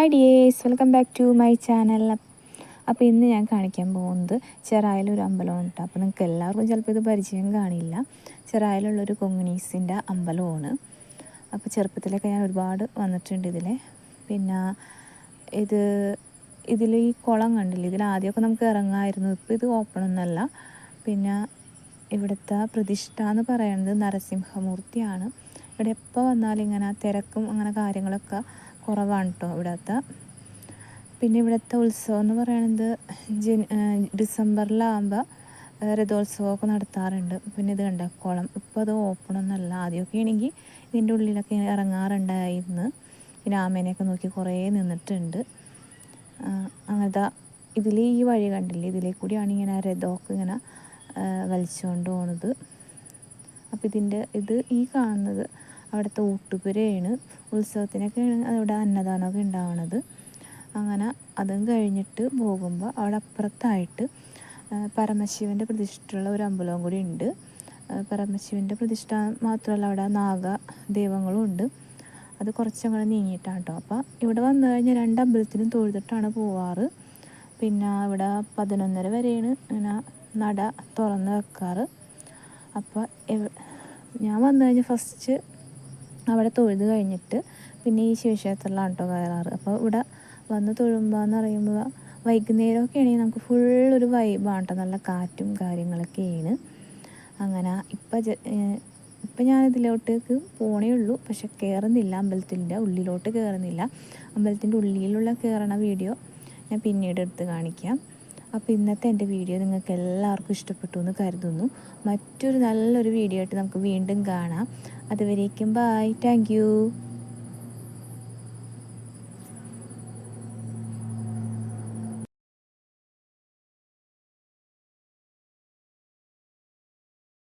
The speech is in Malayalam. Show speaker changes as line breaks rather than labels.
Hi dears, welcome back to my channel. അപ്പോൾ ഇന്ന് ഞാൻ കാണിക്കാൻ പോകുന്നത് ചെറായിലൊരു അമ്പലമാണ് കേട്ടോ. അപ്പോൾ നിങ്ങൾക്ക് എല്ലാവർക്കും ചിലപ്പോൾ ഇത് പരിചയം കാണില്ല. ചെറായിലുള്ളൊരു കൊങ്ങിണീസിൻ്റെ അമ്പലമാണ്. അപ്പോൾ ചെറുപ്പത്തിലൊക്കെ ഞാൻ ഒരുപാട് വന്നിട്ടുണ്ട് ഇതിൽ. പിന്നെ ഇതിൽ ഈ കുളം കണ്ടില്ല, ഇതിൽ ആദ്യമൊക്കെ നമുക്ക് ഇറങ്ങാമായിരുന്നു. ഇപ്പോൾ ഇത് ഓപ്പണൊന്നുമല്ല. പിന്നെ ഇവിടുത്തെ പ്രതിഷ്ഠ എന്ന് പറയുന്നത് നരസിംഹമൂർത്തിയാണ്. ഇവിടെ എപ്പോൾ വന്നാലും ഇങ്ങനെ തിരക്കും അങ്ങനെ കാര്യങ്ങളൊക്കെ കുറവാണ് കേട്ടോ ഇവിടുത്തെ. പിന്നെ ഇവിടുത്തെ ഉത്സവം എന്ന് പറയുന്നത് ഡിസംബറിലാകുമ്പോൾ രഥോത്സവമൊക്കെ നടത്താറുണ്ട്. പിന്നെ ഇത് കണ്ട കുളം ഇപ്പോൾ അത് ഓപ്പണൊന്നുമല്ല. ആദ്യമൊക്കെ ആണെങ്കിൽ ഇതിൻ്റെ ഉള്ളിലൊക്കെ ഇറങ്ങാറുണ്ടായിരുന്നു. പിന്നെ ആമേനെയൊക്കെ നോക്കി കുറേ നിന്നിട്ടുണ്ട്. അങ്ങനത്തെ ഇതിൽ ഈ വഴി കണ്ടില്ലേ, ഇതിലേ കൂടിയാണ് ഇങ്ങനെ രഥമൊക്കെ ഇങ്ങനെ വലിച്ചുകൊണ്ട് പോകുന്നത്. അപ്പോൾ ഈ കാണുന്നത് അവിടുത്തെ ഊട്ടുപുരയാണ്. ഉത്സവത്തിനൊക്കെയാണ് അവിടെ അന്നദാനമൊക്കെ ഉണ്ടാവുന്നത്. അങ്ങനെ അതും കഴിഞ്ഞിട്ട് പോകുമ്പോൾ അവിടെ അപ്പുറത്തായിട്ട് പരമശിവൻ്റെ പ്രതിഷ്ഠയുള്ള ഒരു അമ്പലവും കൂടി ഉണ്ട്. പരമശിവൻ്റെ പ്രതിഷ്ഠ മാത്രമല്ല, അവിടെ നാഗ ദൈവങ്ങളും ഉണ്ട്. അത് കുറച്ചങ്ങനെ നീങ്ങിയിട്ടാണ് കേട്ടോ. അപ്പോൾ ഇവിടെ വന്നു കഴിഞ്ഞാൽ 2 അമ്പലത്തിനും തൊഴുതിട്ടാണ് പോവാറ്. പിന്നെ ഇവിടെ 11:30 വരെയാണ് ഇങ്ങനെ നട തുറന്ന് വെക്കാറ്. അപ്പോൾ ഞാൻ വന്നു കഴിഞ്ഞാൽ ഫസ്റ്റ് അവിടെ തൊഴുത് കഴിഞ്ഞിട്ട് പിന്നെ ഈ ശിവക്ഷേത്രത്തിലാണ് കേട്ടോ കയറാറ്. അപ്പോൾ ഇവിടെ വന്ന് തൊഴുമ്പോൾ എന്ന് പറയുമ്പോൾ വൈകുന്നേരമൊക്കെ ആണെങ്കിൽ നമുക്ക് ഫുള്ളൊരു വൈബാണ് കേട്ടോ. നല്ല കാറ്റും കാര്യങ്ങളൊക്കെയാണ്. അങ്ങനെ ഇപ്പം ഞാൻ ഇതിലോട്ടേക്ക് പോണേ ഉള്ളൂ, പക്ഷെ കയറുന്നില്ല. അമ്പലത്തിൻ്റെ ഉള്ളിലോട്ട് കയറുന്നില്ല. അമ്പലത്തിൻ്റെ ഉള്ളിലുള്ള കയറണ വീഡിയോ ഞാൻ പിന്നീട് എടുത്ത് കാണിക്കാം. അപ്പോൾ ഇന്നത്തെ എൻ്റെ വീഡിയോ നിങ്ങൾക്ക് എല്ലാവർക്കും ഇഷ്ടപ്പെട്ടു എന്ന് കരുതുന്നു. മറ്റൊരു നല്ലൊരു വീഡിയോ ആയിട്ട് നമുക്ക് വീണ്ടും കാണാം. അതുവരേക്കും ബൈ, താങ്ക് യു.